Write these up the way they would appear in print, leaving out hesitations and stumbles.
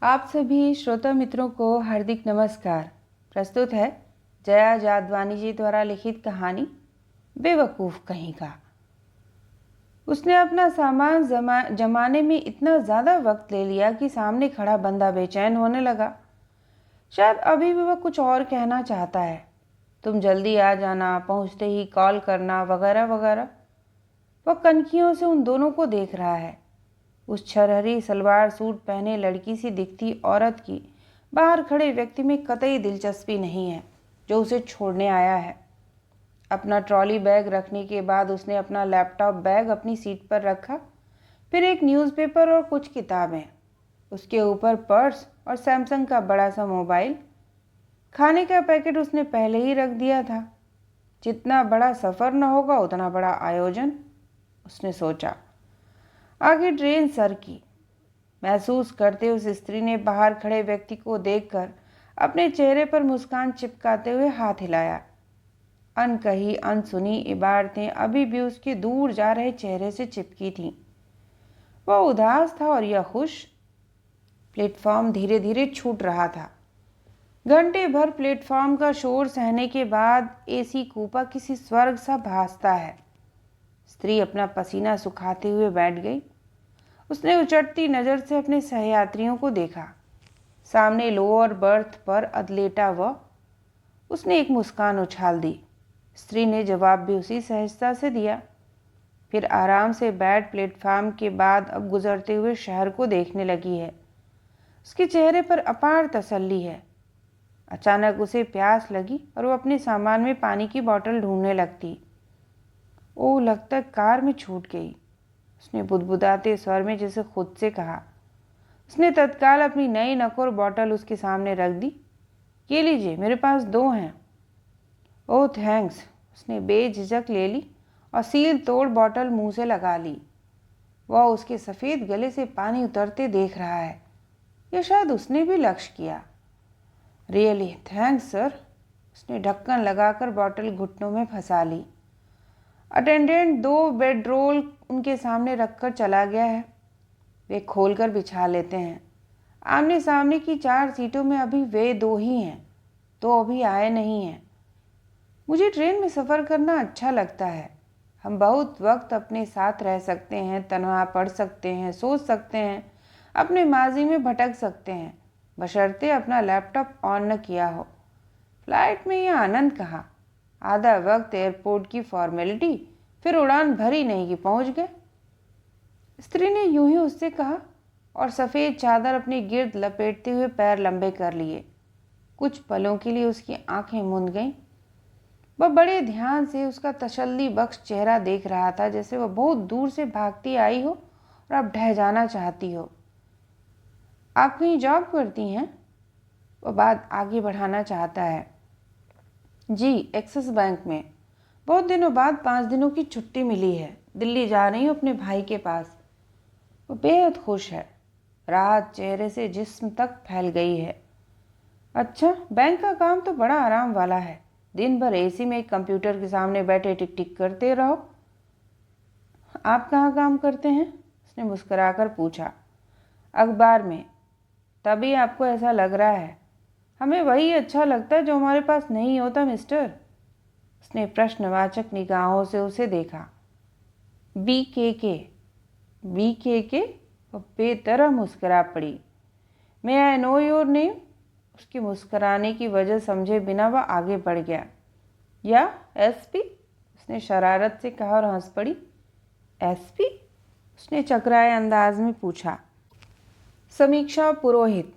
आप सभी श्रोता मित्रों को हार्दिक नमस्कार। प्रस्तुत है जया जादवानी जी द्वारा लिखित कहानी बेवकूफ़ कहीं का। उसने अपना सामान जमाने में इतना ज़्यादा वक्त ले लिया कि सामने खड़ा बंदा बेचैन होने लगा। शायद अभी भी वह कुछ और कहना चाहता है, तुम जल्दी आ जाना, पहुँचते ही कॉल करना, वगैरह वगैरह। वह कनखियों से उन दोनों को देख रहा है। उस छरहरी सलवार सूट पहने लड़की सी दिखती औरत की बाहर खड़े व्यक्ति में कतई दिलचस्पी नहीं है जो उसे छोड़ने आया है। अपना ट्रॉली बैग रखने के बाद उसने अपना लैपटॉप बैग अपनी सीट पर रखा, फिर एक न्यूज़पेपर और कुछ किताबें, उसके ऊपर पर्स और सैमसंग का बड़ा सा मोबाइल। खाने का पैकेट उसने पहले ही रख दिया था। जितना बड़ा सफ़र न होगा उतना बड़ा आयोजन, उसने सोचा। आगे ट्रेन सर की। महसूस करते उस स्त्री ने बाहर खड़े व्यक्ति को देखकर अपने चेहरे पर मुस्कान चिपकाते हुए हाथ हिलाया। अनकही अनसुनी इबारतें अभी भी उसके दूर जा रहे चेहरे से चिपकी थीं। वह उदास था और यह खुश। प्लेटफॉर्म धीरे धीरे छूट रहा था। घंटे भर प्लेटफॉर्म का शोर सहने के बाद एसी कूपा किसी स्वर्ग सा भासता है। स्त्री अपना पसीना सुखाते हुए बैठ गई। उसने उचटती नज़र से अपने सहयात्रियों को देखा। सामने लोअर बर्थ पर अधलेटा वह। उसने एक मुस्कान उछाल दी। स्त्री ने जवाब भी उसी सहजता से दिया। फिर आराम से बैठ प्लेटफार्म के बाद अब गुजरते हुए शहर को देखने लगी है। उसके चेहरे पर अपार तसल्ली है। अचानक उसे प्यास लगी और वो अपने सामान में पानी की बोतल ढूंढने लगती। ओह, लगता कार में छूट गई, उसने बुदबुदाते स्वर में जैसे खुद से कहा। उसने तत्काल अपनी नई नकोर बोतल उसके सामने रख दी। ये लीजिए, मेरे पास 2 हैं। ओह थैंक्स, उसने बेझिझक ले ली और सील तोड़ बोतल मुंह से लगा ली। वह उसके सफ़ेद गले से पानी उतरते देख रहा है। या शायद उसने भी लक्ष्य किया। रियली थैंक्स सर, उसने ढक्कन लगाकर बोतल घुटनों में फंसा ली। अटेंडेंट 2 बेडरोल उनके सामने रखकर चला गया है। वे खोलकर बिछा लेते हैं। आमने सामने की 4 सीटों में अभी वे 2 ही हैं, तो अभी आए नहीं हैं। मुझे ट्रेन में सफ़र करना अच्छा लगता है। हम बहुत वक्त अपने साथ रह सकते हैं, तन्हा पढ़ सकते हैं, सोच सकते हैं, अपने माजी में भटक सकते हैं, बशर्ते अपना लैपटॉप ऑन न किया हो। फ्लाइट में यह आनंद कहाँ। आधा वक्त एयरपोर्ट की फॉर्मेलिटी, फिर उड़ान भरी नहीं कि पहुंच गए। स्त्री ने यूं ही उससे कहा और सफ़ेद चादर अपने गिर्द लपेटते हुए पैर लंबे कर लिए। कुछ पलों के लिए उसकी आंखें मूंद गईं। वह बड़े ध्यान से उसका तसल्ली बख्श चेहरा देख रहा था, जैसे वह बहुत दूर से भागती आई हो और अब ढह जाना चाहती हो। आप कहीं जॉब करती हैं? वह बात आगे बढ़ाना चाहता है। जी, एक्सिस बैंक में। बहुत दिनों बाद 5 दिनों की छुट्टी मिली है। दिल्ली जा रही हूँ अपने भाई के पास। वो बेहद खुश है। राहत चेहरे से जिस्म तक फैल गई है। अच्छा, बैंक का काम तो बड़ा आराम वाला है। दिन भर एसी में एक कंप्यूटर के सामने बैठे टिक टिक करते रहो। आप कहाँ काम करते हैं? उसने मुस्कुराकर पूछा। अखबार में। तभी आपको ऐसा लग रहा है। हमें वही अच्छा लगता है जो हमारे पास नहीं होता मिस्टर। उसने प्रश्नवाचक निगाहों से उसे देखा। BKK। BKK? वह बेतरह मुस्करा पड़ी। मे आई नो योर नेम? उसके मुस्कराने की वजह समझे बिना वह आगे बढ़ गया। या SP? उसने शरारत से कहा और हंस पड़ी। SP? उसने चकराए अंदाज में पूछा। समीक्षा पुरोहित,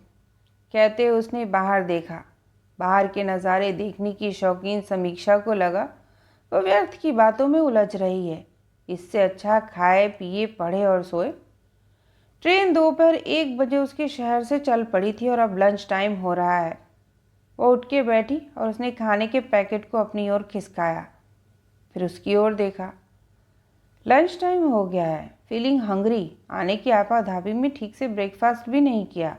कहते उसने बाहर देखा। बाहर के नज़ारे देखने की शौकीन समीक्षा को लगा वह व्यर्थ की बातों में उलझ रही है। इससे अच्छा खाए पिए पढ़े और सोए। ट्रेन दोपहर 1 बजे उसके शहर से चल पड़ी थी और अब लंच टाइम हो रहा है। वो उठ के बैठी और उसने खाने के पैकेट को अपनी ओर खिसकाया। फिर उसकी ओर देखा। लंच टाइम हो गया है। Feeling hungry. आने की आपाधापी में ठीक से ब्रेकफास्ट भी नहीं किया।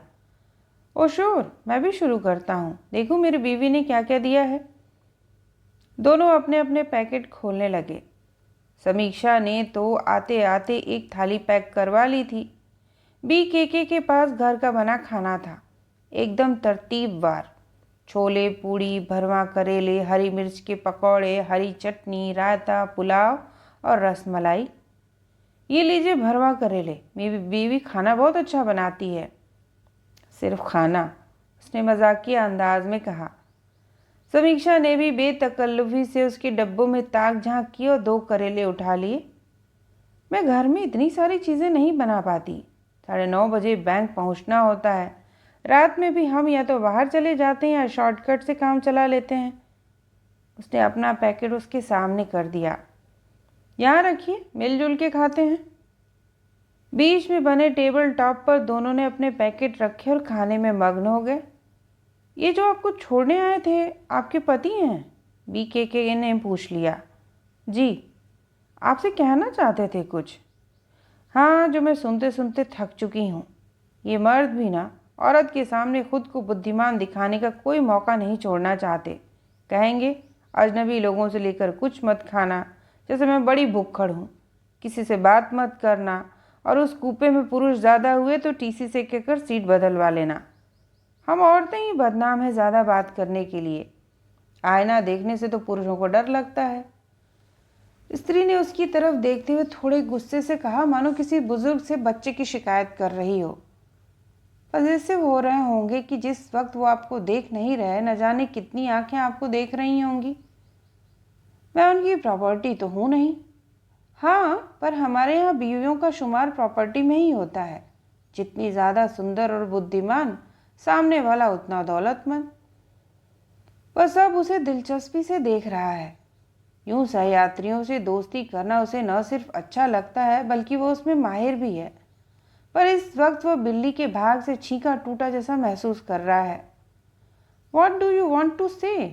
ओ श्योर, मैं भी शुरू करता हूँ। देखूँ मेरी बीवी ने क्या क्या दिया है। दोनों अपने अपने पैकेट खोलने लगे। समीक्षा ने तो आते आते एक थाली पैक करवा ली थी। BKK के पास घर का बना खाना था, एकदम तरतीबवार। छोले, पूड़ी, भरवा करेले, हरी मिर्च के पकौड़े, हरी चटनी, रायता, पुलाव और रसमलाई। ये लीजिए भरवा करेले, मेरी बीवी खाना बहुत अच्छा बनाती है। सिर्फ खाना, उसने मजाकिया अंदाज में कहा। समीक्षा ने भी बेतकल्लुफी से उसके डब्बों में ताक झांक की और 2 करेले उठा लिए। मैं घर में इतनी सारी चीज़ें नहीं बना पाती। 9:30 बजे बैंक पहुंचना होता है। रात में भी हम या तो बाहर चले जाते हैं या शॉर्टकट से काम चला लेते हैं। उसने अपना पैकेट उसके सामने कर दिया। यहाँ रखिए, मिलजुल के खाते हैं। बीच में बने टेबल टॉप पर दोनों ने अपने पैकेट रखे और खाने में मग्न हो गए। ये जो आपको छोड़ने आए थे, आपके पति हैं? BKK ने पूछ लिया। जी। आपसे कहना चाहते थे कुछ? हाँ, जो मैं सुनते सुनते थक चुकी हूँ। ये मर्द भी ना औरत के सामने खुद को बुद्धिमान दिखाने का कोई मौका नहीं छोड़ना चाहते। कहेंगे अजनबी लोगों से लेकर कुछ मत खाना, जैसे मैं बड़ी भुक्खड़ हूँ। किसी से बात मत करना, और उस कूपे में पुरुष ज़्यादा हुए तो TC से कहकर सीट बदलवा लेना। हम औरतें ही बदनाम हैं ज़्यादा बात करने के लिए। आईना देखने से तो पुरुषों को डर लगता है। स्त्री ने उसकी तरफ देखते हुए थोड़े गुस्से से कहा, मानो किसी बुजुर्ग से बच्चे की शिकायत कर रही हो। पॉजिटिव हो रहे होंगे कि जिस वक्त वो आपको देख नहीं रहे, न जाने कितनी आंखें आपको देख रही होंगी। मैं उनकी प्रॉपर्टी तो हूँ नहीं। हाँ, पर हमारे यहाँ बीवियों का शुमार प्रॉपर्टी में ही होता है। जितनी ज़्यादा सुंदर और बुद्धिमान, सामने वाला उतना दौलतमंद। वह सब उसे दिलचस्पी से देख रहा है। यूं सहयात्रियों से दोस्ती करना उसे न सिर्फ अच्छा लगता है, बल्कि वो उसमें माहिर भी है। पर इस वक्त वह बिल्ली के भाग से छींका टूटा जैसा महसूस कर रहा है। What do you want to say?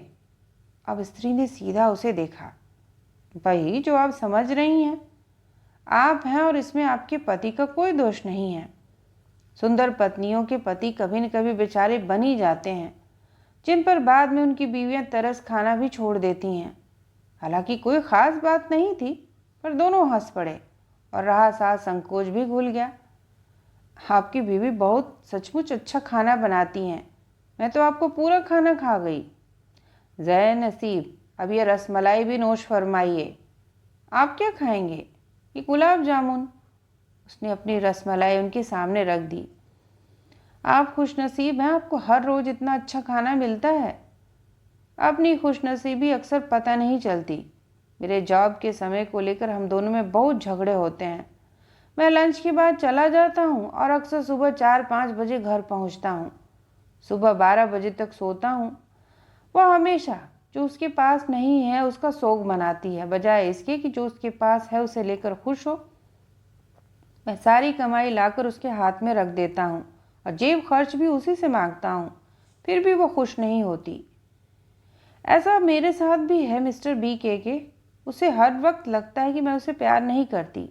अब स्त्री ने सीधा उसे देखा। वही जो आप समझ रही हैं। आप हैं और इसमें आपके पति का कोई दोष नहीं है। सुंदर पत्नियों के पति कभी न कभी बेचारे बन ही जाते हैं, जिन पर बाद में उनकी बीवियां तरस खाना भी छोड़ देती हैं। हालांकि कोई ख़ास बात नहीं थी, पर दोनों हंस पड़े और रहा सा संकोच भी भूल गया। आपकी बीवी बहुत सचमुच अच्छा खाना बनाती हैं। मैं तो आपको पूरा खाना खा गई। ज़ै नसीब, अब ये रसमलाई भी नोश फरमाइए। आप क्या खाएंगे? ये गुलाब जामुन। उसने अपनी रसमलाई उनके सामने रख दी। आप खुशनसीब हैं, आपको हर रोज़ इतना अच्छा खाना मिलता है। अपनी खुशनसीबी अक्सर पता नहीं चलती। मेरे जॉब के समय को लेकर हम दोनों में बहुत झगड़े होते हैं। मैं लंच के बाद चला जाता हूँ और अक्सर सुबह 4-5 बजे घर पहुँचता हूँ। सुबह 12 बजे तक सोता हूँ। वह हमेशा जो उसके पास नहीं है उसका शोक मनाती है, बजाय इसके कि जो उसके पास है उसे लेकर खुश हो। मैं सारी कमाई लाकर उसके हाथ में रख देता हूँ और जेब खर्च भी उसी से मांगता हूँ, फिर भी वो खुश नहीं होती। ऐसा मेरे साथ भी है मिस्टर BKK। उसे हर वक्त लगता है कि मैं उसे प्यार नहीं करती।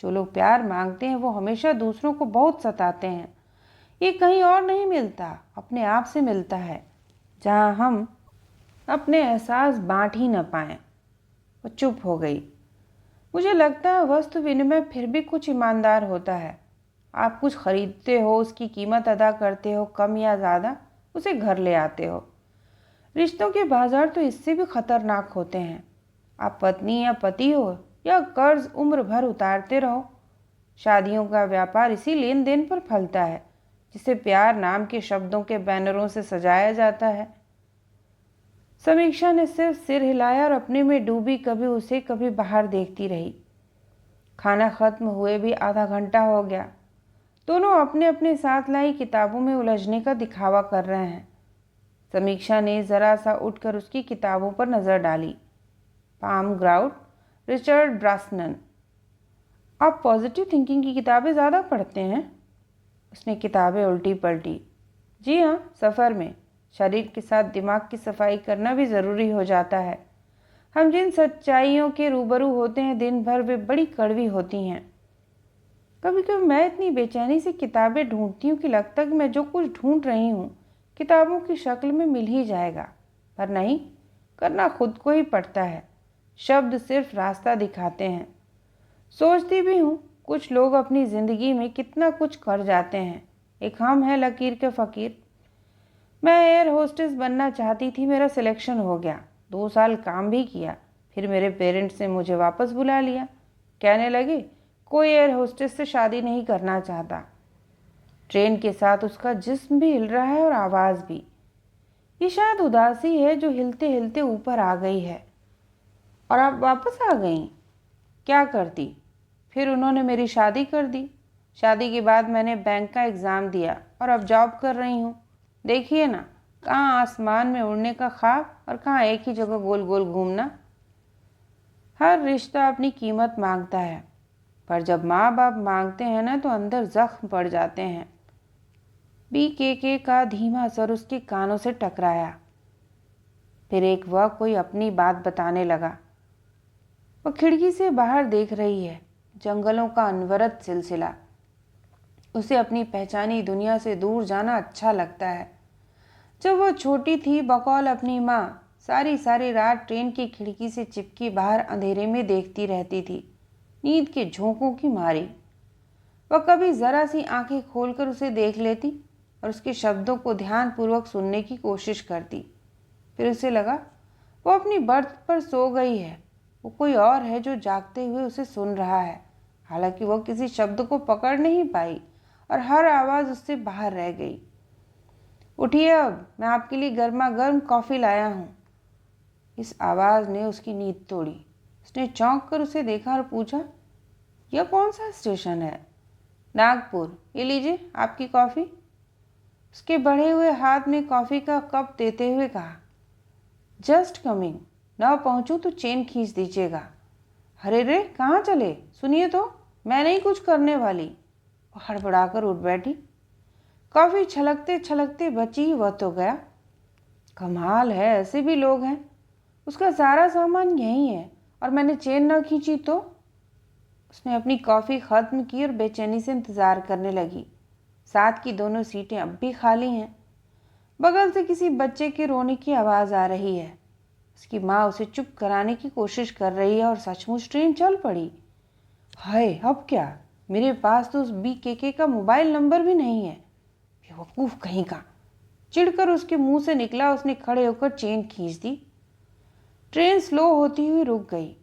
जो लोग प्यार मांगते हैं वो हमेशा दूसरों को बहुत सताते हैं। ये कहीं और नहीं मिलता, अपने आप से मिलता है, जहाँ हम अपने एहसास बांट ही न पाएं। वो चुप हो गई। मुझे लगता है वस्तु विनिमय फिर भी कुछ ईमानदार होता है। आप कुछ खरीदते हो, उसकी कीमत अदा करते हो, कम या ज़्यादा, उसे घर ले आते हो। रिश्तों के बाजार तो इससे भी खतरनाक होते हैं। आप पत्नी या पति हो या कर्ज उम्र भर उतारते रहो। शादियों का व्यापार इसी लेन देन पर फलता है, जिसे प्यार नाम के शब्दों के बैनरों से सजाया जाता है। समीक्षा ने सिर्फ सिर हिलाया और अपने में डूबी कभी उसे कभी बाहर देखती रही। खाना खत्म हुए भी आधा घंटा हो गया। दोनों अपने अपने साथ लाई किताबों में उलझने का दिखावा कर रहे हैं। समीक्षा ने जरा सा उठकर उसकी किताबों पर नज़र डाली। Pam Grout, Richard Brosnan. आप पॉजिटिव थिंकिंग की किताबें ज़्यादा पढ़ते हैं? उसने किताबें उल्टी पलटी। जी हाँ, सफ़र में शरीर के साथ दिमाग की सफाई करना भी ज़रूरी हो जाता है। हम जिन सच्चाइयों के रूबरू होते हैं दिन भर, वे बड़ी कड़वी होती हैं। कभी कभी मैं इतनी बेचैनी से किताबें ढूंढती हूँ कि लगता है कि मैं जो कुछ ढूंढ रही हूँ किताबों की शक्ल में मिल ही जाएगा, पर नहीं, करना खुद को ही पड़ता है। शब्द सिर्फ रास्ता दिखाते हैं। सोचती भी हूँ कुछ लोग अपनी ज़िंदगी में कितना कुछ कर जाते हैं, एक हम हैं लकीर के फ़कीर। मैं एयर होस्टेस बनना चाहती थी, मेरा सिलेक्शन हो गया, 2 साल काम भी किया, फिर मेरे पेरेंट्स ने मुझे वापस बुला लिया। कहने लगे कोई एयर होस्टेस से शादी नहीं करना चाहता। ट्रेन के साथ उसका जिस्म भी हिल रहा है और आवाज़ भी। ये शायद उदासी है जो हिलते हिलते ऊपर आ गई है। और आप वापस आ गईं? क्या करती? फिर उन्होंने मेरी शादी कर दी। शादी के बाद मैंने बैंक का एग्ज़ाम दिया और अब जॉब कर रही हूँ। देखिए ना, कहाँ आसमान में उड़ने का ख्वाब और कहाँ एक ही जगह गोल गोल घूमना। हर रिश्ता अपनी कीमत मांगता है, पर जब माँ बाप मांगते हैं ना तो अंदर जख्म पड़ जाते हैं। BKK का धीमा सर उसके कानों से टकराया। फिर एक वह कोई अपनी बात बताने लगा। वह खिड़की से बाहर देख रही है, जंगलों का अनवरत सिलसिला। उसे अपनी पहचानी दुनिया से दूर जाना अच्छा लगता है। जब वह छोटी थी, बकौल अपनी माँ सारी सारी रात ट्रेन की खिड़की से चिपकी बाहर अंधेरे में देखती रहती थी, नींद के झोंकों की मारी। वह कभी ज़रा सी आंखें खोलकर उसे देख लेती और उसके शब्दों को ध्यानपूर्वक सुनने की कोशिश करती। फिर उसे लगा वो अपनी बर्थ पर सो गई है, वो कोई और है जो जागते हुए उसे सुन रहा है। हालांकि वह किसी शब्द को पकड़ नहीं पाई और हर आवाज़ उससे बाहर रह गई। उठिए, अब मैं आपके लिए गर्मा गर्म कॉफ़ी लाया हूँ। इस आवाज़ ने उसकी नींद तोड़ी। उसने चौंक कर उसे देखा और पूछा, यह कौन सा स्टेशन है? नागपुर। ये लीजिए आपकी कॉफ़ी। उसके बढ़े हुए हाथ में कॉफ़ी का कप देते हुए कहा, जस्ट कमिंग, न पहुँचूँ तो चेन खींच दीजिएगा। अरे रे, कहाँ चले? सुनिए तो, मैं नहीं कुछ करने वाली। वो हड़बड़ाकर उठ बैठी। कॉफ़ी छलकते छलकते बची, वह तो गया। कमाल है, ऐसे भी लोग हैं। उसका सारा सामान यहीं है और मैंने चेन न खींची तो? उसने अपनी कॉफ़ी ख़त्म की और बेचैनी से इंतज़ार करने लगी। साथ की दोनों सीटें अब भी खाली हैं। बगल से किसी बच्चे के रोने की आवाज़ आ रही है। उसकी माँ उसे चुप कराने की कोशिश कर रही है और सचमुच ट्रेन चल पड़ी। हाय, अब क्या? मेरे पास तो उस BKK का मोबाइल नंबर भी नहीं है। बेवकूफ़ कहीं का। चिढ़कर उसके मुंह से निकला। उसने खड़े होकर चेन खींच दी। ट्रेन स्लो होती हुई रुक गई।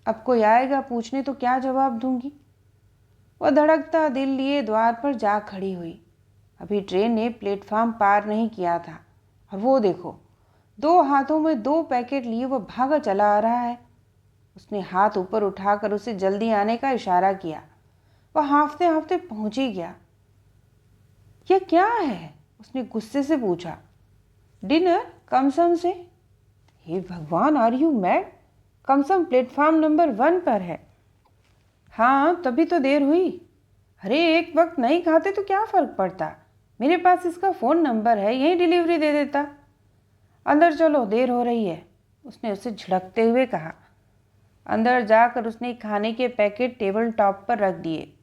अब कोई आएगा पूछने तो क्या जवाब दूंगी? वह धड़कता दिल लिए द्वार पर जा खड़ी हुई। अभी ट्रेन ने प्लेटफार्म पार नहीं किया था और वो देखो, 2 हाथों में 2 पैकेट लिए वह भागा चला आ रहा है। उसने हाथ ऊपर उठाकर उसे जल्दी आने का इशारा किया। वह हाँफते हाँफते पहुंच ही गया। यह क्या है? उसने गुस्से से पूछा। डिनर कमसम से। हे भगवान, आर यू मैड? कमसम प्लेटफार्म नंबर 1 पर है। हाँ, तभी तो देर हुई। अरे, एक वक्त नहीं खाते तो क्या फ़र्क पड़ता? मेरे पास इसका फ़ोन नंबर है, यहीं डिलीवरी दे देता। अंदर चलो, देर हो रही है, उसने उसे झिड़कते हुए कहा। अंदर जाकर उसने खाने के पैकेट टेबल टॉप पर रख दिए।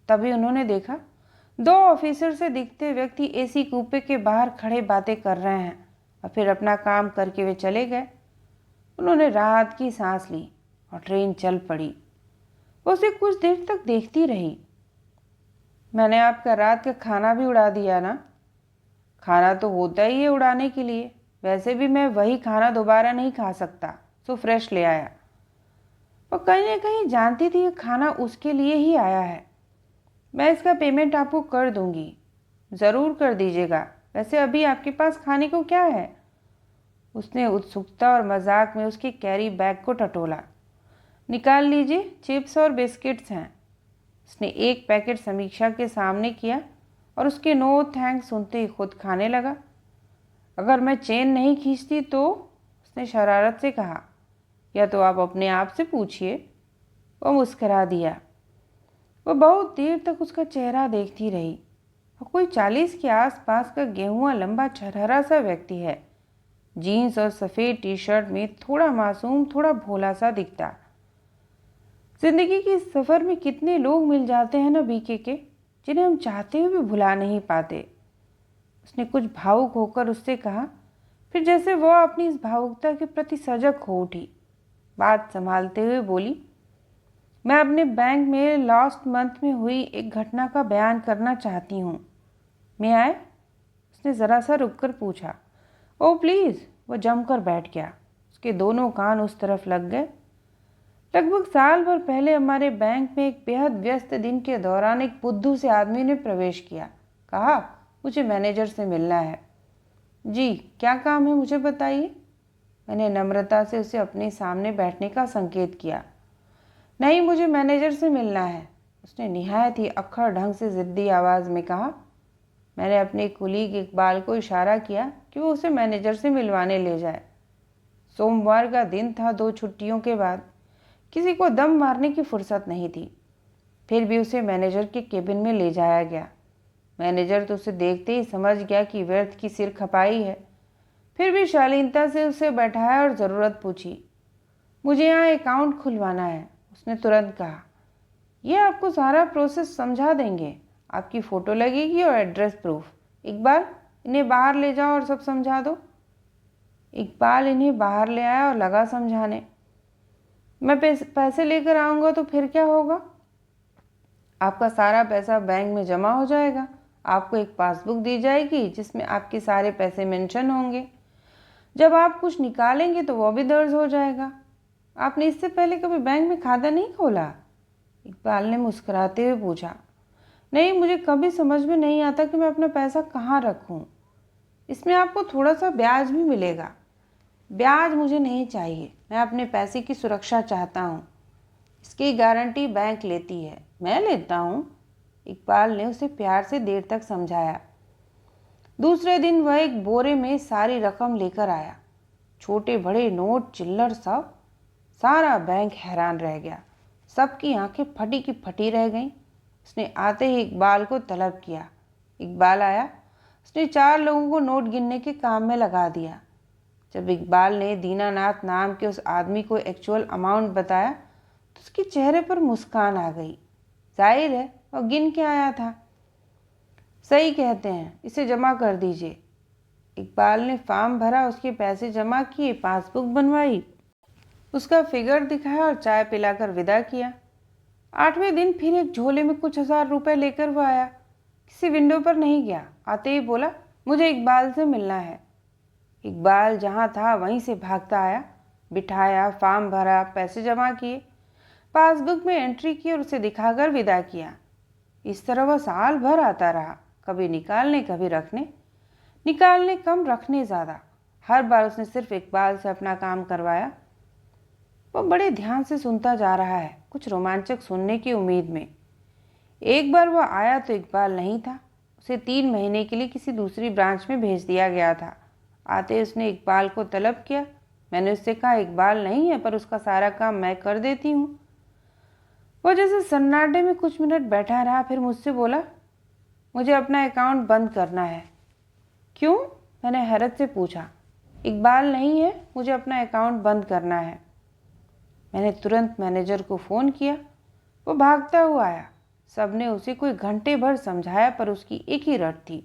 तभी उन्होंने देखा 2 ऑफिसर से दिखते व्यक्ति AC कूपे के बाहर खड़े बातें कर रहे हैं और फिर अपना काम करके वे चले गए। उन्होंने राहत की सांस ली और ट्रेन चल पड़ी। वो उसे कुछ देर तक देखती रही। मैंने आपका रात का खाना भी उड़ा दिया ना? खाना तो होता ही है उड़ाने के लिए। वैसे भी मैं वही खाना दोबारा नहीं खा सकता, सो फ्रेश ले आया। वो कहीं न कहीं जानती थी ये खाना उसके लिए ही आया है। मैं इसका पेमेंट आपको कर दूंगी। ज़रूर कर दीजिएगा। वैसे अभी आपके पास खाने को क्या है? उसने उत्सुकता और मजाक में उसके कैरी बैग को टटोला। निकाल लीजिए, चिप्स और बिस्किट्स हैं। उसने एक पैकेट समीक्षा के सामने किया और उसके नो थैंक्स सुनते ही खुद खाने लगा। अगर मैं चेन नहीं खींचती तो? उसने शरारत से कहा। या तो आप अपने आप से पूछिए। वो मुस्करा दिया। वह बहुत देर तक उसका चेहरा देखती रही। वह कोई 40 के आसपास का गेहुआ लंबा छरहरा सा व्यक्ति है। जीन्स और सफ़ेद टी-शर्ट में थोड़ा मासूम, थोड़ा भोला सा दिखता। जिंदगी के इस सफ़र में कितने लोग मिल जाते हैं ना BKK, जिन्हें हम चाहते हुए भी भुला नहीं पाते। उसने कुछ भावुक होकर उससे कहा, फिर जैसे वह अपनी इस भावुकता के प्रति सजग हो उठी। बात संभालते हुए बोली, मैं अपने बैंक में लास्ट मंथ में हुई एक घटना का बयान करना चाहती हूँ। मैं आए? उसने ज़रा सा रुककर पूछा। ओह प्लीज़। वह जमकर बैठ गया। उसके दोनों कान उस तरफ लग गए। लगभग साल भर पहले हमारे बैंक में एक बेहद व्यस्त दिन के दौरान एक बुद्धू से आदमी ने प्रवेश किया। कहा, मुझे मैनेजर से मिलना है। जी, क्या काम है मुझे बताइए। मैंने नम्रता से उसे अपने सामने बैठने का संकेत किया। नहीं, मुझे मैनेजर से मिलना है, उसने निहायत ही अक्खड़ ढंग से ज़िद्दी आवाज़ में कहा। मैंने अपने कुलीग इकबाल को इशारा किया कि वो उसे मैनेजर से मिलवाने ले जाए। सोमवार का दिन था, 2 छुट्टियों के बाद। किसी को दम मारने की फुर्सत नहीं थी। फिर भी उसे मैनेजर के केबिन में ले जाया गया। मैनेजर तो उसे देखते ही समझ गया कि व्यर्थ की सिर खपाई है। फिर भी शालीनता से उसे बैठाया और ज़रूरत पूछी। मुझे यहाँ अकाउंट खुलवाना है, उसने तुरंत कहा। यह आपको सारा प्रोसेस समझा देंगे। आपकी फ़ोटो लगेगी और एड्रेस प्रूफ। इकबाल, इन्हें बाहर ले जाओ और सब समझा दो। इकबाल इन्हें बाहर ले आया और लगा समझाने। मैं पैसे लेकर आऊँगा तो फिर क्या होगा? आपका सारा पैसा बैंक में जमा हो जाएगा। आपको एक पासबुक दी जाएगी जिसमें आपके सारे पैसे मेंशन होंगे। जब आप कुछ निकालेंगे तो वो भी दर्ज हो जाएगा। आपने इससे पहले कभी बैंक में खाता नहीं खोला? इकबाल ने मुस्कुराते हुए पूछा। नहीं, मुझे कभी समझ में नहीं आता कि मैं अपना पैसा कहाँ रखूँ। इसमें आपको थोड़ा सा ब्याज भी मिलेगा। ब्याज मुझे नहीं चाहिए, मैं अपने पैसे की सुरक्षा चाहता हूँ। इसकी गारंटी बैंक लेती है, मैं लेता हूँ। इकबाल ने उसे प्यार से देर तक समझाया। दूसरे दिन वह एक बोरे में सारी रकम लेकर आया। छोटे बड़े नोट, चिल्लर, सब। सारा बैंक हैरान रह गया। सबकी आंखें फटी की फटी रह गईं। उसने आते ही इकबाल को तलब किया। इकबाल आया। उसने 4 लोगों को नोट गिनने के काम में लगा दिया। जब इकबाल ने दीनानाथ नाम के उस आदमी को एक्चुअल अमाउंट बताया तो उसके चेहरे पर मुस्कान आ गई। जाहिर है वह गिन के आया था। सही कहते हैं, इसे जमा कर दीजिए। इकबाल ने फॉर्म भरा, उसके पैसे जमा किए, पासबुक बनवाई, उसका फिगर दिखाया और चाय पिलाकर विदा किया। 8वें दिन फिर एक झोले में कुछ 1000 रुपए लेकर वो आया। किसी विंडो पर नहीं गया। आते ही बोला, मुझे इकबाल से मिलना है। इकबाल जहाँ था वहीं से भागता आया, बिठाया, फॉर्म भरा, पैसे जमा किए, पासबुक में एंट्री की और उसे दिखाकर विदा किया। इस तरह वह साल भर आता रहा, कभी निकालने कभी रखने। निकालने कम, रखने ज़्यादा। हर बार उसने सिर्फ इकबाल से अपना काम करवाया। वह बड़े ध्यान से सुनता जा रहा है, कुछ रोमांचक सुनने की उम्मीद में। एक बार वह आया तो इकबाल नहीं था। उसे 3 महीने के लिए किसी दूसरी ब्रांच में भेज दिया गया था। आते उसने इकबाल को तलब किया। मैंने उससे कहा, इकबाल नहीं है पर उसका सारा काम मैं कर देती हूँ। वो जैसे सन्नाटे में कुछ मिनट बैठा रहा, फिर मुझसे बोला, मुझे अपना अकाउंट बंद करना है। क्यों? मैंने हैरत से पूछा। इकबाल नहीं है, मुझे अपना अकाउंट बंद करना है। मैंने तुरंत मैनेजर को फ़ोन किया। वो भागता हुआ आया। सबने उसे कोई घंटे भर समझाया पर उसकी एक ही रट थी,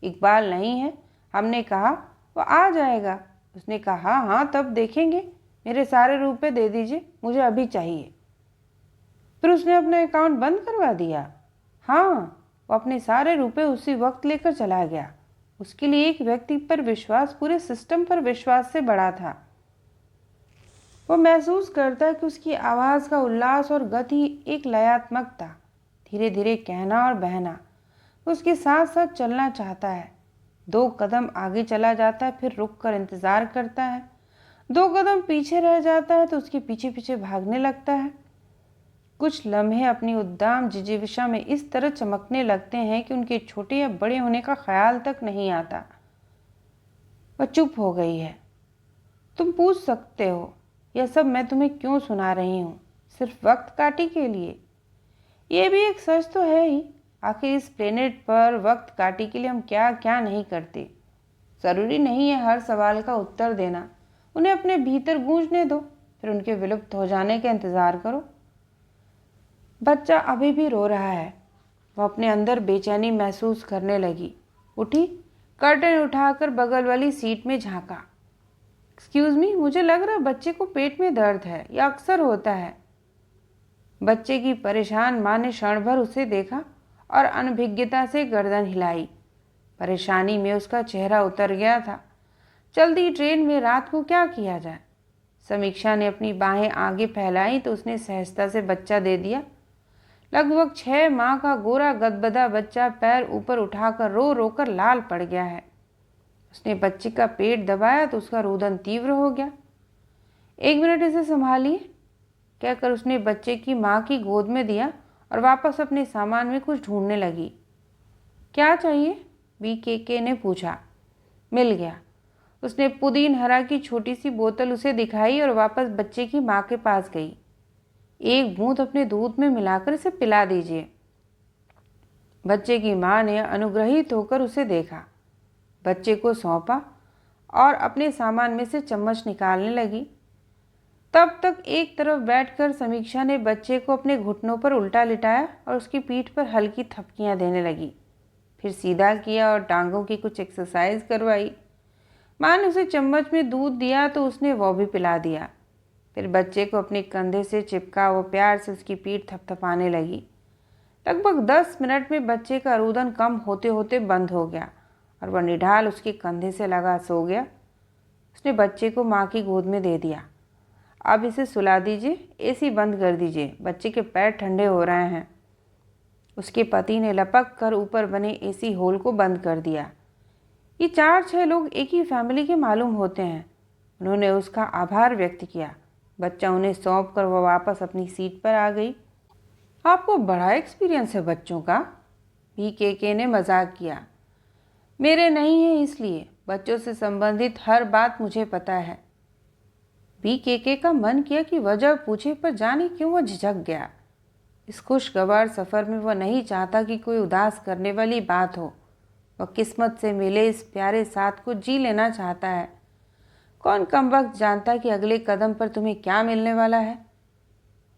इकबाल नहीं है। हमने कहा, वो आ जाएगा। उसने कहा, हाँ तब देखेंगे। मेरे सारे रुपए दे दीजिए, मुझे अभी चाहिए। फिर उसने अपना अकाउंट बंद करवा दिया। हाँ, वो अपने सारे रुपए उसी वक्त लेकर चला गया। उसके लिए एक व्यक्ति पर विश्वास पूरे सिस्टम पर विश्वास से बड़ा था। वो महसूस करता है कि उसकी आवाज़ का उल्लास और गति एक लयात्मक था। धीरे धीरे कहना और बहना। वो उसके साथ साथ चलना चाहता है। 2 कदम आगे चला जाता है, फिर रुक कर इंतज़ार करता है। 2 कदम पीछे रह जाता है तो उसके पीछे पीछे भागने लगता है। कुछ लम्हे अपनी उद्दाम जिजीविषा में इस तरह चमकने लगते हैं कि उनके छोटे या बड़े होने का ख्याल तक नहीं आता। वह चुप हो गई है। तुम पूछ सकते हो, यह सब मैं तुम्हें क्यों सुना रही हूँ? सिर्फ वक्त काटी के लिए? ये भी एक सच तो है ही। आखिर इस प्लेनेट पर वक्त काटी के लिए हम क्या क्या नहीं करते। ज़रूरी नहीं है हर सवाल का उत्तर देना। उन्हें अपने भीतर गूंजने दो, फिर उनके विलुप्त हो जाने का इंतज़ार करो। बच्चा अभी भी रो रहा है। वह अपने अंदर बेचैनी महसूस करने लगी। उठी, कर्टन उठाकर बगल वाली सीट में झांका। एक्सक्यूज़ मी, मुझे लग रहा है बच्चे को पेट में दर्द है, यह अक्सर होता है। बच्चे की परेशान माँ ने क्षण भर उसे देखा और अनभिज्ञता से गर्दन हिलाई। परेशानी में उसका चेहरा उतर गया था। चलती ट्रेन में रात को क्या किया जाए? समीक्षा ने अपनी बाहें आगे फैलाई तो उसने सहजता से बच्चा दे दिया। लगभग 6 माह का गोरा गदबदा बच्चा पैर ऊपर उठाकर रो रो कर लाल पड़ गया है। उसने बच्चे का पेट दबाया तो उसका रुदन तीव्र हो गया। 1 मिनट इसे संभालिए, कहकर उसने बच्चे की माँ की गोद में दिया और वापस अपने सामान में कुछ ढूंढने लगी। क्या चाहिए? BKK ने पूछा। मिल गया। उसने पुदीन हरा की छोटी सी बोतल उसे दिखाई और वापस बच्चे की माँ के पास गई। एक बूंद अपने दूध में मिलाकर इसे पिला दीजिए। बच्चे की माँ ने अनुग्रहित होकर उसे देखा, बच्चे को सौंपा और अपने सामान में से चम्मच निकालने लगी। तब तक एक तरफ बैठकर समीक्षा ने बच्चे को अपने घुटनों पर उल्टा लिटाया और उसकी पीठ पर हल्की थपकियां देने लगी। फिर सीधा किया और टांगों की कुछ एक्सरसाइज करवाई। माँ ने उसे चम्मच में दूध दिया तो उसने वो भी पिला दिया। फिर बच्चे को अपने कंधे से चिपका वो प्यार से उसकी पीठ थपथपाने लगी। लगभग 10 मिनट में बच्चे का रुदन कम होते होते बंद हो गया और वह निढाल उसके कंधे से लगा सो गया। उसने बच्चे को माँ की गोद में दे दिया। अब इसे सुला दीजिए, एसी बंद कर दीजिए, बच्चे के पैर ठंडे हो रहे हैं। उसके पति ने लपक कर ऊपर बने एसी होल को बंद कर दिया। ये 4-6 लोग एक ही फैमिली के मालूम होते हैं। उन्होंने उसका आभार व्यक्त किया। बच्चा उन्हें सौंप कर वह वापस अपनी सीट पर आ गई। आपको बड़ा एक्सपीरियंस है बच्चों का, BKK ने मजाक किया। मेरे नहीं है, इसलिए बच्चों से संबंधित हर बात मुझे पता है। BKK का मन किया कि वजह पूछे, पर जाने क्यों वह झिझक गया। इस खुशगवार सफ़र में वह नहीं चाहता कि कोई उदास करने वाली बात हो। वह किस्मत से मिले इस प्यारे साथ को जी लेना चाहता है। कौन कमबख्त जानता कि अगले कदम पर तुम्हें क्या मिलने वाला है।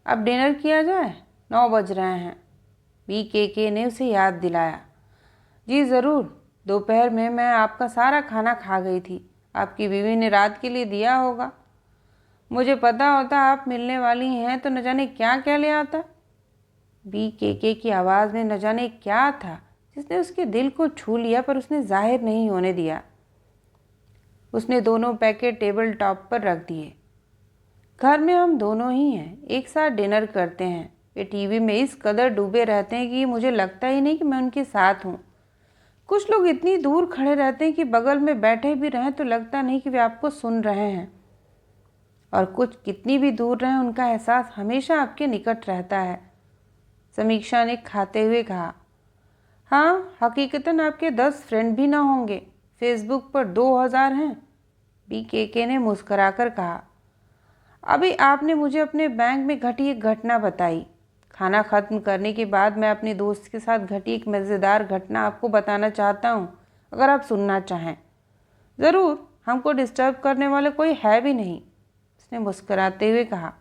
अब डिनर किया जाए, 9 बज रहे हैं, BKK ने उसे याद दिलाया। जी ज़रूर, दोपहर में मैं आपका सारा खाना खा गई थी। आपकी बीवी ने रात के लिए दिया होगा। मुझे पता होता आप मिलने वाली हैं तो न जाने क्या क्या ले आता। BKK की आवाज़ में न जाने क्या था जिसने उसके दिल को छू लिया, पर उसने जाहिर नहीं होने दिया। उसने दोनों पैकेट टेबल टॉप पर रख दिए। घर में हम दोनों ही हैं, एक साथ डिनर करते हैं। वे टीवी में इस कदर डूबे रहते हैं कि मुझे लगता ही नहीं कि मैं उनके साथ हूँ। कुछ लोग इतनी दूर खड़े रहते हैं कि बगल में बैठे भी रहें तो लगता नहीं कि वे आपको सुन रहे हैं, और कुछ कितनी भी दूर रहें उनका एहसास हमेशा आपके निकट रहता है। समीक्षा ने खाते हुए कहा। हाँ, हकीकतन आपके 10 फ्रेंड भी ना होंगे, फेसबुक पर 2000 हैं, BKK ने मुस्कराकर कहा। अभी आपने मुझे अपने बैंक में घटी एक घटना बताई। खाना खत्म करने के बाद मैं अपने दोस्त के साथ घटी एक मज़ेदार घटना आपको बताना चाहता हूँ, अगर आप सुनना चाहें। ज़रूर, हमको डिस्टर्ब करने वाला कोई है भी नहीं, उसने मुस्कराते हुए कहा।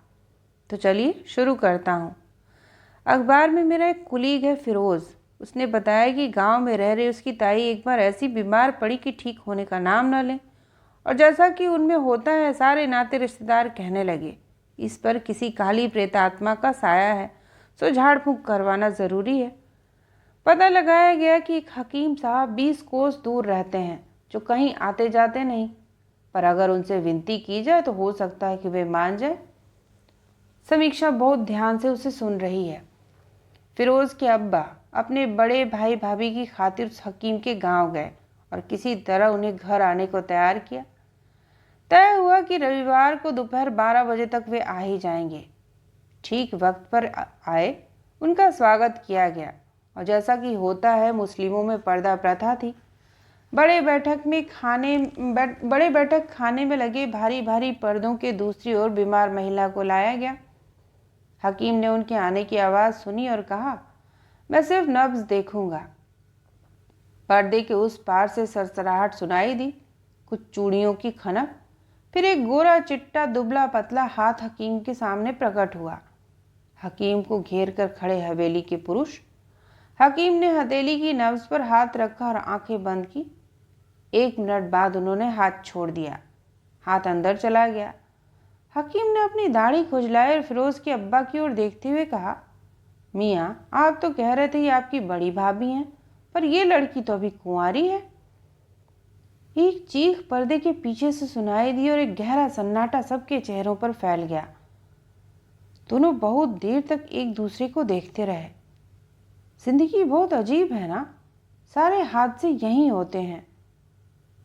तो चलिए शुरू करता हूँ। अखबार में मेरा एक कुलीग है फिरोज़, उसने बताया कि गांव में रह रही उसकी ताई एक बार ऐसी बीमार पड़ी कि ठीक होने का नाम न लें, और जैसा कि उनमें होता है सारे नाते रिश्तेदार कहने लगे इस पर किसी काली प्रेतात्मा का साया है, सो झाड़ फूंक करवाना ज़रूरी है। पता लगाया गया कि एक हकीम साहब 20 कोस दूर रहते हैं, जो कहीं आते जाते नहीं, पर अगर उनसे विनती की जाए तो हो सकता है कि वे मान जाए। समीक्षा बहुत ध्यान से उसे सुन रही है। फिरोज़ के अब्बा अपने बड़े भाई भाभी की खातिर उस हकीम के गांव गए और किसी तरह उन्हें घर आने को तैयार किया। तय हुआ कि रविवार को दोपहर 12 बजे तक वे आ ही जाएंगे। ठीक वक्त पर आए, उनका स्वागत किया गया और जैसा कि होता है मुस्लिमों में पर्दा प्रथा थी। बड़े बैठक खाने में लगे भारी भारी पर्दों के दूसरी ओर बीमार महिला को लाया गया। हकीम ने उनके आने की आवाज़ सुनी और कहा, मैं सिर्फ नब्ज देखूंगा। पर्दे के उस पार से सरसराहट सुनाई दी, कुछ चूड़ियों की खनक, फिर एक गोरा चिट्टा दुबला पतला हाथ हकीम के सामने प्रकट हुआ। हकीम को घेर कर खड़े हवेली के पुरुष। हकीम ने हथेली की नब्ज पर हाथ रखा और आंखें बंद की। 1 मिनट बाद उन्होंने हाथ छोड़ दिया। हाथ अंदर चला गया। हकीम ने अपनी दाढ़ी खुजलाई और फिरोज के अब्बा की ओर देखते हुए कहा, मियाँ, आप तो कह रहे थे ये आपकी बड़ी भाभी हैं, पर ये लड़की तो अभी कुंवारी है। एक चीख पर्दे के पीछे से सुनाई दी और एक गहरा सन्नाटा सबके चेहरों पर फैल गया। दोनों बहुत देर तक एक दूसरे को देखते रहे। जिंदगी बहुत अजीब है ना, सारे हादसे यहीं होते हैं,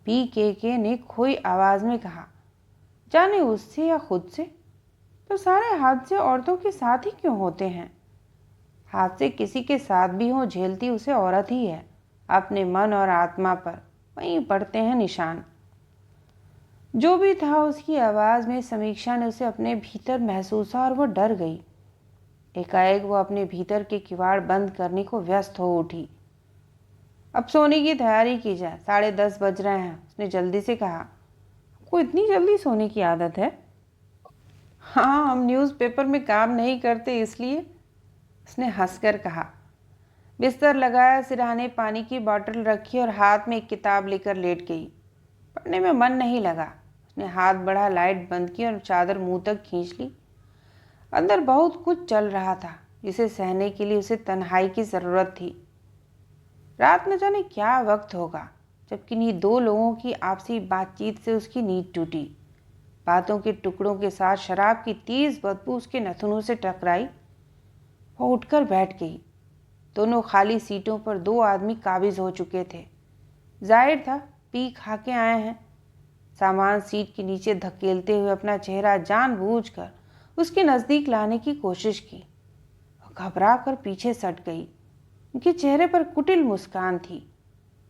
PKK ने खोई आवाज में कहा। जाने उससे या खुद से, पर सारे हादसे औरतों के साथ ही क्यों होते हैं? हादसे किसी के साथ भी हो, झेलती उसे औरत ही है। अपने मन और आत्मा पर वहीं पड़ते हैं निशान। जो भी था, उसकी आवाज़ में समीक्षा ने उसे अपने भीतर महसूस और वो डर गई। एकाएक वो अपने भीतर के किवाड़ बंद करने को व्यस्त हो उठी। अब सोने की तैयारी की जाए, 10:30 बज रहे हैं, उसने जल्दी से कहा। आपको इतनी जल्दी सोने की आदत है? हाँ, हम न्यूज़पेपर में काम नहीं करते इसलिए, उसने हंसकर कहा। बिस्तर लगाया, सिरहाने पानी की बोतल रखी और हाथ में एक किताब लेकर लेट गई। पढ़ने में मन नहीं लगा। उसने हाथ बढ़ा, लाइट बंद की और चादर मुंह तक खींच ली। अंदर बहुत कुछ चल रहा था जिसे सहने के लिए उसे तन्हाई की ज़रूरत थी। रात न जाने क्या वक्त होगा जब किन्हीं दो लोगों की आपसी बातचीत से उसकी नींद टूटी। बातों के टुकड़ों के साथ शराब की तेज बदबू उसके नथुनों से टकराई। वो उठकर बैठ गई। दोनों खाली सीटों पर दो आदमी काबिज हो चुके थे। जाहिर था पी खा के आए हैं। सामान सीट के नीचे धकेलते हुए अपना चेहरा जानबूझकर उसके नज़दीक लाने की कोशिश की। घबरा कर पीछे सट गई। उनके चेहरे पर कुटिल मुस्कान थी।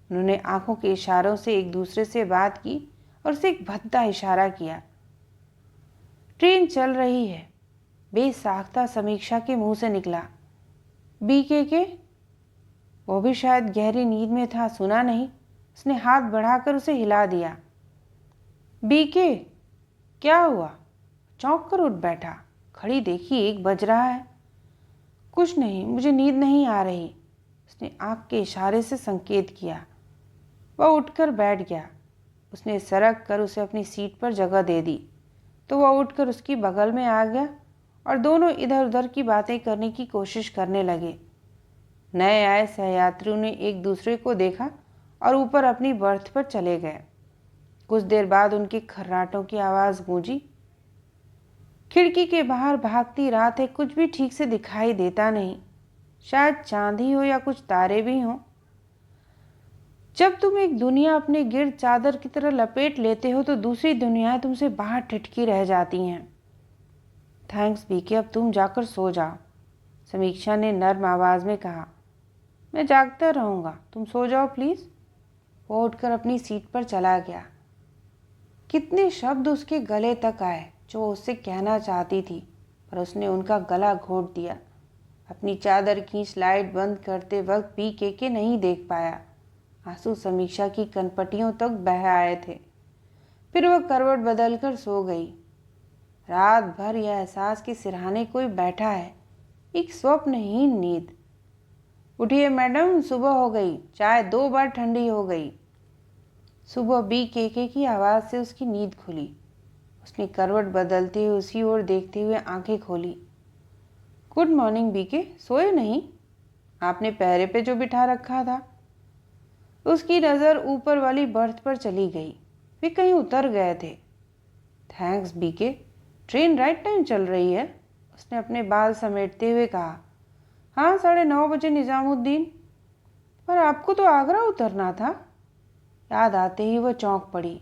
उन्होंने आंखों के इशारों से एक दूसरे से बात की और उसे एक भद्दा इशारा किया। ट्रेन चल रही है, बेसाख्ता समीक्षा के मुंह से निकला। BKK? वो भी शायद गहरी नींद में था, सुना नहीं। उसने हाथ बढ़ाकर उसे हिला दिया। BK, क्या हुआ? चौंक कर उठ बैठा। घड़ी देखी, 1 बज रहा है। कुछ नहीं, मुझे नींद नहीं आ रही, उसने आंख के इशारे से संकेत किया। वह उठकर बैठ गया। उसने सरक कर उसे अपनी सीट पर जगह दे दी तो वह उठकर उसकी बगल में आ गया और दोनों इधर उधर की बातें करने की कोशिश करने लगे। नए आए सहयात्रियों ने एक दूसरे को देखा और ऊपर अपनी बर्थ पर चले गए। कुछ देर बाद उनके खर्राटों की आवाज़ गूंजी। खिड़की के बाहर भागती रात है, कुछ भी ठीक से दिखाई देता नहीं। शायद चांद ही हो या कुछ तारे भी हों। जब तुम एक दुनिया अपने गिर्द चादर की तरह लपेट लेते हो तो दूसरी दुनियाएं तुमसे बाहर ठिठकी रह जाती हैं। थैंक्स BK, अब तुम जाकर सो जाओ, समीक्षा ने नर्म आवाज़ में कहा। मैं जागता रहूँगा, तुम सो जाओ प्लीज़। वो उठकर अपनी सीट पर चला गया। कितने शब्द उसके गले तक आए जो उससे कहना चाहती थी, पर उसने उनका गला घोंट दिया। अपनी चादर खींच लाइट बंद करते वक्त BKK नहीं देख पाया। आंसू समीक्षा की कनपटियों तक बह आए थे। फिर वह करवट बदलकर सो गई। रात भर यह एहसास कि सिरहाने कोई बैठा है, एक स्वप्नहीन नींद। उठिए मैडम, सुबह हो गई, चाय 2 बार ठंडी हो गई। सुबह BKK की आवाज़ से उसकी नींद खुली। उसने करवट बदलते हुए उसी ओर देखते हुए आंखें खोली। गुड मॉर्निंग BK, सोए नहीं? आपने पहरे पे जो बिठा रखा था। उसकी नज़र ऊपर वाली बर्थ पर चली गई। वे कहीं उतर गए थे। Thanks BK, train right time चल रही है, उसने अपने बाल समेटते हुए कहा। हाँ, 9:30 बजे निज़ामुद्दीन। पर आपको तो आगरा उतरना था। याद आते ही वह चौंक पड़ी।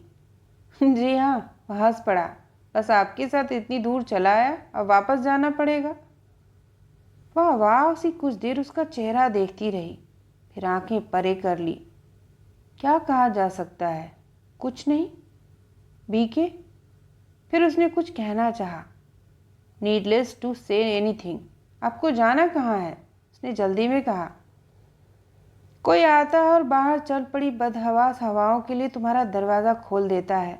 जी हाँ, वह हंस पड़ा। बस आपके साथ इतनी दूर चला आया, अब वापस जाना पड़ेगा। वाह वाह सी कुछ देर उसका चेहरा देखती रही, फिर आंखें परे कर ली। क्या कहा जा सकता है? कुछ नहीं। BK? फिर उसने कुछ कहना चाहा। Needless to say anything. आपको जाना कहाँ है? उसने जल्दी में कहा। कोई आता है और बाहर चल पड़ी बदहवास हवाओं के लिए तुम्हारा दरवाज़ा खोल देता है।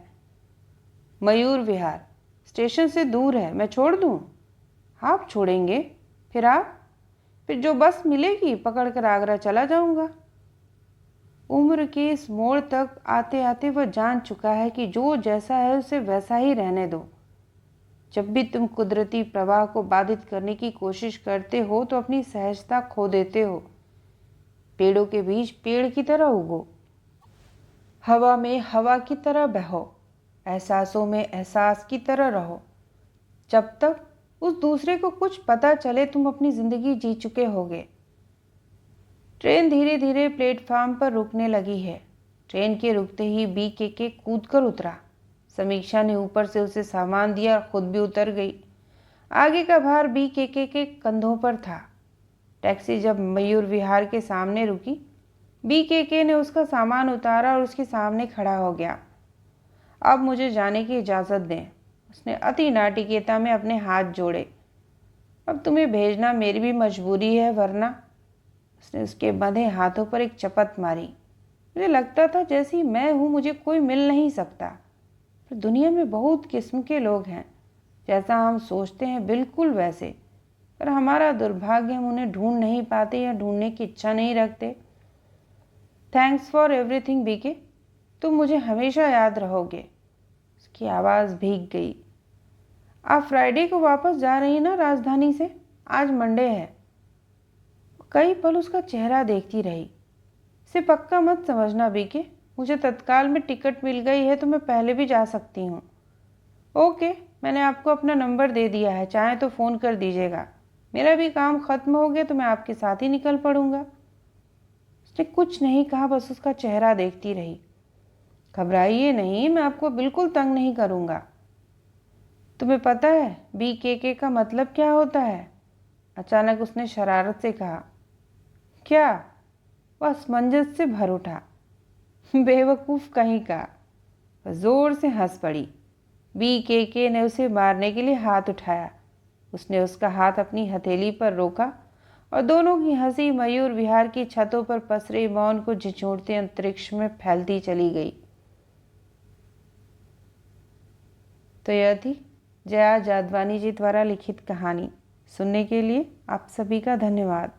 मयूर विहार स्टेशन से दूर है, मैं छोड़ दूँ? आप छोड़ेंगे? फिर आप? फिर जो बस मिलेगी पकड़कर आगरा चला जाऊँगा। उम्र के इस मोड़ तक आते आते वह जान चुका है कि जो जैसा है उसे वैसा ही रहने दो। जब भी तुम कुदरती प्रवाह को बाधित करने की कोशिश करते हो तो अपनी सहजता खो देते हो। पेड़ों के बीच पेड़ की तरह उगो, हवा में हवा की तरह बहो, एहसासों में एहसास की तरह रहो। जब तक उस दूसरे को कुछ पता चले तुम अपनी जिंदगी जी चुके होगे। ट्रेन धीरे धीरे प्लेटफार्म पर रुकने लगी है। ट्रेन के रुकते ही BKK कूद कर उतरा। समीक्षा ने ऊपर से उसे सामान दिया और खुद भी उतर गई। आगे का भार BKK के कंधों पर था। टैक्सी जब मयूर विहार के सामने रुकी, BKK ने उसका सामान उतारा और उसके सामने खड़ा हो गया। अब मुझे जाने की इजाज़त दें, उसने अति नाटकीयता में अपने हाथ जोड़े। अब तुम्हें भेजना मेरी भी मजबूरी है, वरना। उसने उसके बंधे हाथों पर एक चपत मारी। मुझे लगता था जैसी मैं हूँ मुझे कोई मिल नहीं सकता, पर दुनिया में बहुत किस्म के लोग हैं। जैसा हम सोचते हैं बिल्कुल वैसे, पर हमारा दुर्भाग्य हम उन्हें ढूंढ नहीं पाते या ढूंढने की इच्छा नहीं रखते। थैंक्स फॉर एवरीथिंग BK, तुम मुझे हमेशा याद रहोगे। उसकी आवाज़ भीग गई। आप फ्राइडे को वापस जा रही ना राजधानी से? आज मंडे है। कई पल उसका चेहरा देखती रही। इसे पक्का मत समझना BK, मुझे तत्काल में टिकट मिल गई है तो मैं पहले भी जा सकती हूँ। ओके, मैंने आपको अपना नंबर दे दिया है, चाहे तो फ़ोन कर दीजिएगा। मेरा भी काम ख़त्म हो गया तो मैं आपके साथ ही निकल पड़ूंगा। उसने कुछ नहीं कहा, बस उसका चेहरा देखती रही। घबराइए नहीं, मैं आपको बिल्कुल तंग नहीं करूँगा। तुम्हें पता है BKK का मतलब क्या होता है? अचानक उसने शरारत से कहा। क्या? वह असमंजस से भर उठा। बेवकूफ़ कहीं का। वह जोर से हंस पड़ी। BKK ने उसे मारने के लिए हाथ उठाया। उसने उसका हाथ अपनी हथेली पर रोका और दोनों की हंसी मयूर विहार की छतों पर पसरे मौन को झिझोड़ते अंतरिक्ष में फैलती चली गई। तो यह थी जया जादवानी जी द्वारा लिखित कहानी। सुनने के लिए आप सभी का धन्यवाद।